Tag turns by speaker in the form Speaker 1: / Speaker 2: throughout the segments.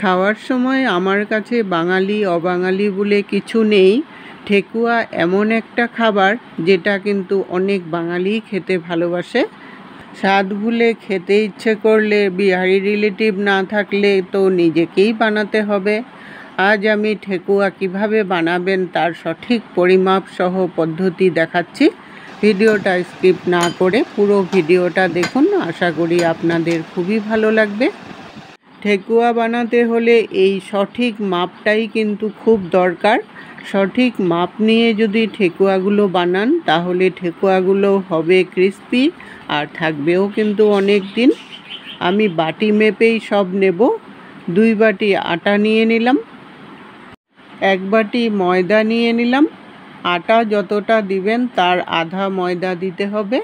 Speaker 1: খাওয়ার সময় আমার কাছে বাঙালি অবাঙালি বলে কিছু নেই। ঠেকুয়া এমন একটা খাবার যেটা কিন্তু অনেক বাঙালি খেতে ভালোবাসে। স্বাদ ভুলে খেতে ইচ্ছে করলে বিহারি রিলেটিভ না থাকলে তো নিজেকেই বানাতে হবে। আজ আমি ঠেকুয়া কিভাবে বানাবেন তার সঠিক পরিমাপ সহ পদ্ধতি দেখাচ্ছি। ভিডিওটা স্কিপ না করে পুরো ভিডিওটা দেখুন, আশা করি আপনাদের খুবই ভালো লাগবে। ঠেকুয়া বানাতে হলে এই সঠিক মাপটাই কিন্তু খুব দরকার। সঠিক মাপ নিয়ে যদি ঠেকুয়াগুলো বানান তাহলে ঠেকুয়াগুলো হবে ক্রিস্পি আর থাকবেও কিন্তু অনেক দিন। আমি বাটি মেপেই সব নেব। 2 বাটি আটা নিয়ে নিলাম, 1 বাটি ময়দা নিয়ে নিলাম। আটা যতটা দিবেন তার আধা ময়দা দিতে হবে।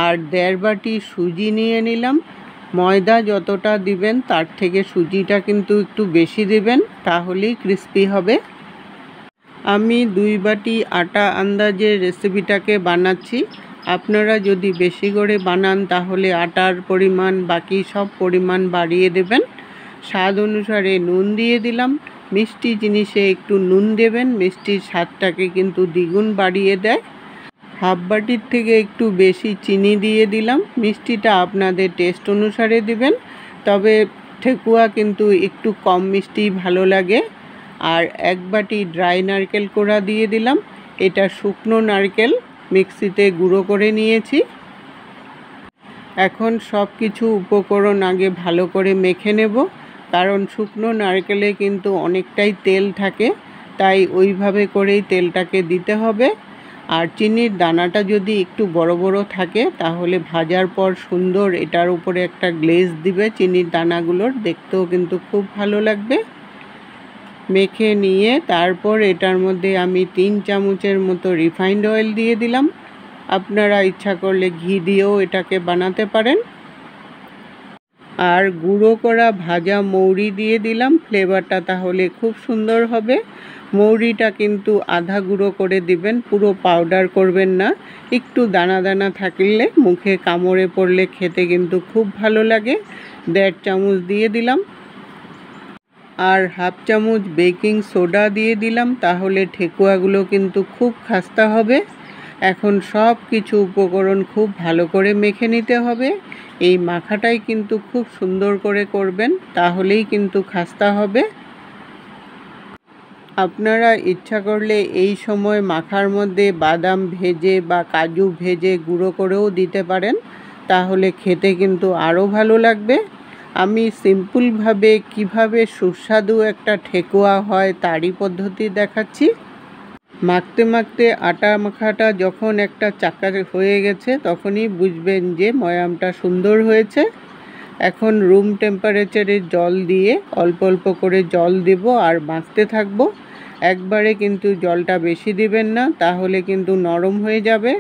Speaker 1: আর 1.5 বাটি সুজি নিয়ে নিলাম। ময়দা যতটা দিবেন তার থেকে সুজিটা কিন্তু একটু বেশি দিবেন, তাহলেই ক্রিস্পি হবে। আমি 2 বাটি আটা আন্দাজে রেসিপিটাকে বানাচ্ছি। আপনারা যদি বেশি করে বানান তাহলে আটার পরিমাণ বাকি সব পরিমাণ বাড়িয়ে দেবেন। স্বাদ অনুসারে নুন দিয়ে দিলাম। মিষ্টি জিনিসে একটু নুন দেবেন, মিষ্টির স্বাদটাকে কিন্তু দ্বিগুণ বাড়িয়ে দেয়। 1/2 বাটির থেকে একটু বেশি চিনি দিয়ে দিলাম। মিষ্টিটা আপনাদের টেস্ট অনুসারে দিবেন, তবে ঠেকুয়া কিন্তু একটু কম মিষ্টি ভালো লাগে। আর 1 বাটি ড্রাই নারকেল কোড়া দিয়ে দিলাম। এটা শুকনো নারকেল, মিক্সিতে গুঁড়ো করে নিয়েছি। এখন সব কিছু উপকরণ আগে ভালো করে মেখে নেব, কারণ শুকনো নারকেলে কিন্তু অনেকটাই তেল থাকে, তাই ওইভাবে করেই তেলটাকে দিতে হবে। আর চিনির দানাটা যদি একটু বড় বড় থাকে তাহলে ভাজার পর সুন্দর এটার উপরে একটা গ্লেজ দিবে চিনির দানাগুলোর, দেখতেও কিন্তু খুব ভালো লাগবে। মেখে নিয়ে তারপর এটার মধ্যে আমি 3 চামচের মতো রিফাইন্ড অয়েল দিয়ে দিলাম। আপনারা ইচ্ছা করলে ঘি দিয়েও এটাকে বানাতে পারেন। আর গুঁড়ো করা ভাজা মৌরি দিয়ে দিলাম, ফ্লেভারটা তাহলে খুব সুন্দর হবে। মৌরিটা কিন্তু আধা গুঁড়ো করে দিবেন, পুরো পাউডার করবেন না। একটু দানা দানা থাকলে মুখে কামড়ে পড়লে খেতে কিন্তু খুব ভালো লাগে। 1.5 চামচ দিয়ে দিলাম। আর 1/2 চামচ বেকিং সোডা দিয়ে দিলাম, তাহলে ঠেকুয়াগুলো কিন্তু খুব খাস্তা হবে। এখন সব কিছু উপকরণ খুব ভালো করে মেখে নিতে হবে। এই মাখাটাই কিন্তু খুব সুন্দর করে করবেন, তাহলেই কিন্তু খাস্তা হবে। আপনারা ইচ্ছা করলে এই সময় মাখার মধ্যে বাদাম ভেজে বা কাজু ভেজে গুঁড়ো করেও দিতে পারেন, তাহলে খেতে কিন্তু আরও ভালো লাগবে। আমি সিম্পলভাবে কিভাবে সুস্বাদু একটা ঠেকুয়া হয় তারই পদ্ধতি দেখাচ্ছি। মাখতে মাখতে আটা মাখাটা যখন একটা চাকা হয়ে গেছে তখনই বুঝবেন যে ময়ামটা সুন্দর হয়েছে। এখন রুম টেম্পারেচারে জল দিয়ে অল্প অল্প করে জল দেব আর মাখতে থাকবো। একবারে কিন্তু জলটা বেশি দিবেন না, তাহলে কিন্তু নরম হয়ে যাবে।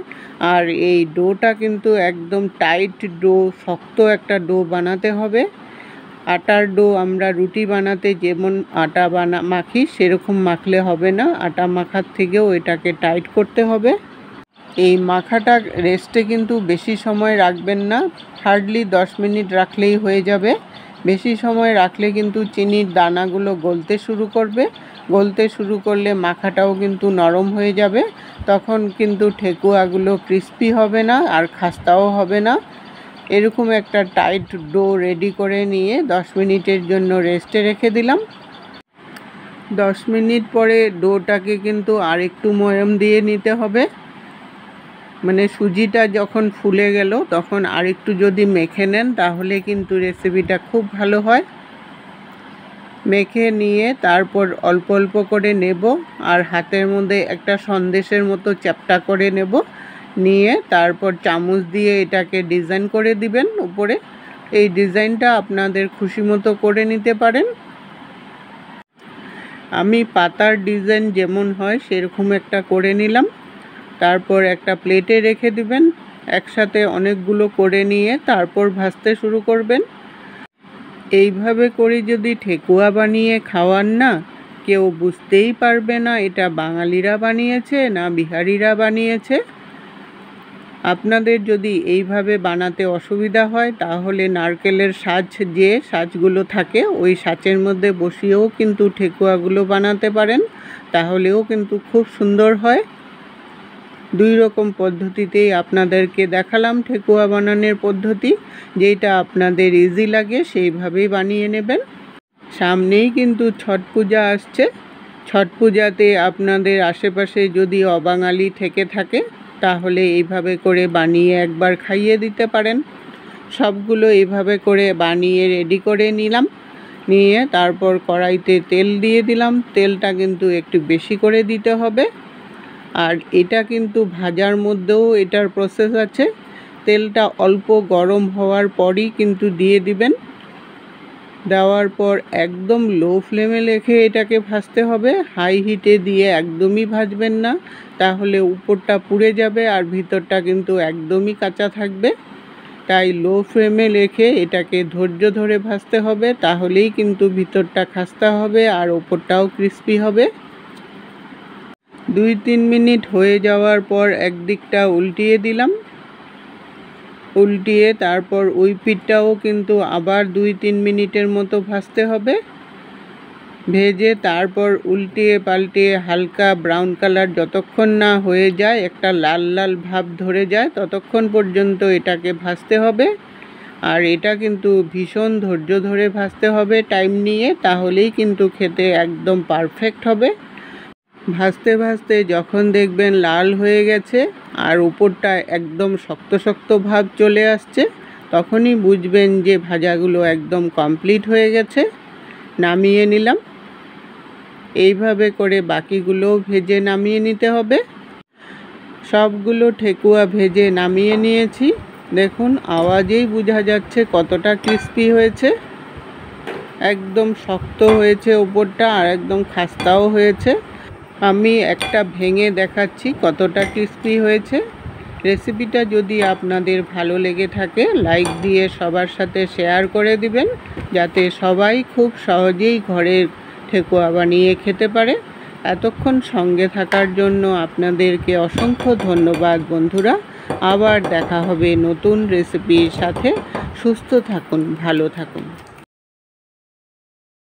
Speaker 1: আর এই ডোটা কিন্তু একদম টাইট ডো, শক্ত একটা ডো বানাতে হবে। আটার ডো আমরা রুটি বানাতে যেমন আটা মাখি সেরকম মাখলে হবে না, আটা মাখার থেকেও এটাকে টাইট করতে হবে। এই মাখাটা রেস্টে কিন্তু বেশি সময় রাখবেন না, হার্ডলি 10 মিনিট রাখলেই হয়ে যাবে। বেশি সময় রাখলে কিন্তু চিনির দানাগুলো গলতে শুরু করবে। গলতে শুরু করলে মাখাটাও কিন্তু নরম হয়ে যাবে, তখন কিন্তু ঠেকুয়াগুলো ক্রিস্পি হবে না আর খাস্তাও হবে না। এরকম একটা টাইট ডো রেডি করে নিয়ে 10 মিনিটের জন্য রেস্টে রেখে দিলাম। 10 মিনিট পরে ডোটাকে কিন্তু আর একটু ময়াম দিয়ে নিতে হবে। মানে সুজিটা যখন ফুলে গেল তখন আর একটু যদি মেখে নেন তাহলে কিন্তু রেসিপিটা খুব ভালো হয়। মেখে নিয়ে তারপর অল্প অল্প করে নেব আর হাতের মধ্যে একটা সন্দেশের মতো চ্যাপ্টা করে নেব। নিয়ে তারপর চামচ দিয়ে এটাকে ডিজাইন করে দিবেন উপরে। এই ডিজাইনটা আপনাদের খুশি মতো করে নিতে পারেন। আমি পাতার ডিজাইন যেমন হয় সেরকম একটা করে নিলাম। তারপর একটা প্লেটে রেখে দিবেন। একসাথে অনেকগুলো করে নিয়ে তারপর ভাজতে শুরু করবেন। এইভাবে করে যদি ঠেকুয়া বানিয়ে খাওয়ান না, কেউ বুঝতেই পারবে না এটা বাঙালিরা বানিয়েছে না বিহারিরা বানিয়েছে। আপনাদের যদি এইভাবে বানাতে অসুবিধা হয় তাহলে নারকেলের যে সাজগুলো থাকে ওই সাঁচের মধ্যে বসিয়েও কিন্তু ঠেকুয়াগুলো বানাতে পারেন, তাহলেও কিন্তু খুব সুন্দর হয়। দুই রকম পদ্ধতিতেই আপনাদেরকে দেখালাম ঠেকুয়া বানানোর পদ্ধতি, যেটা আপনাদের ইজি লাগে সেইভাবেই বানিয়ে নেবেন। সামনেই কিন্তু ছট পূজা আসছে। ছট পূজাতে আপনাদের আশেপাশে যদি অবাঙালি থেকে থাকে তাহলে এইভাবে করে বানিয়ে একবার খাইয়ে দিতে পারেন। সবগুলো এইভাবে করে বানিয়ে রেডি করে নিয়ে তারপর কড়াইতে তেল দিয়ে দিলাম। তেলটা কিন্তু একটু বেশি করে দিতে হবে। আর এটা কিন্তু ভাজার মধ্যেও এটার প্রসেস আছে। তেলটা অল্প গরম হওয়ার পরই কিন্তু দিয়ে দিবেন। দেওয়ার পর একদম লো ফ্লেমে রেখে এটাকে ভাজতে হবে। হাই হিটে দিয়ে একদমই ভাজবেন না, তাহলে উপরটা পুড়ে যাবে আর ভিতরটা কিন্তু একদমই কাঁচা থাকবে। তাই লো ফ্লেমে রেখে এটাকে ধৈর্য ধরে ভাজতে হবে, তাহলেই কিন্তু ভিতরটা খাস্তা হবে আর উপরটাও ক্রিস্পি হবে। 2-3 মিনিট হয়ে যাওয়ার পর একদিকটা উল্টিয়ে দিলাম। উল্টিয়ে তারপর ওই পিঠটাও কিন্তু আবার 2-3 মিনিটের মতো ভাজতে হবে। ভেজে তারপর উল্টিয়ে পাল্টিয়ে হালকা ব্রাউন কালার যতক্ষণ না হয়ে যায়, একটা লাল লাল ভাব ধরে যায়, ততক্ষণ পর্যন্ত এটাকে ভাজতে হবে। আর এটা কিন্তু ভীষণ ধৈর্য ধরে ভাজতে হবে টাইম নিয়ে, তাহলেই কিন্তু খেতে একদম পারফেক্ট হবে। ভাজতে ভাজতে যখন দেখবেন লাল হয়ে গেছে আর উপরটা একদম শক্ত শক্ত ভাব চলে আসছে, তখনই বুঝবেন যে ভাজাগুলো একদম কমপ্লিট হয়ে গেছে। নামিয়ে নিলাম। এইভাবে করে বাকিগুলোও ভেজে নামিয়ে নিতে হবে। সবগুলো ঠেকুয়া ভেজে নামিয়ে নিয়েছি। দেখুন আওয়াজেই বোঝা যাচ্ছে কতটা ক্রিস্পি হয়েছে। একদম শক্ত হয়েছে উপরটা আর একদম খাস্তাও হয়েছে। আমি একটা ভেঙে দেখাচ্ছি কতটা ক্রিস্পি হয়েছে। রেসিপিটা যদি আপনাদের ভালো লেগে থাকে লাইক দিয়ে সবার সাথে শেয়ার করে দিবেন, যাতে সবাই খুব সহজেই ঘরের ঠেকুয়া বানিয়ে খেতে পারে। এতক্ষণ সঙ্গে থাকার জন্য আপনাদেরকে অসংখ্য ধন্যবাদ বন্ধুরা। আবার দেখা হবে নতুন রেসিপির সাথে। সুস্থ থাকুন, ভালো থাকুন।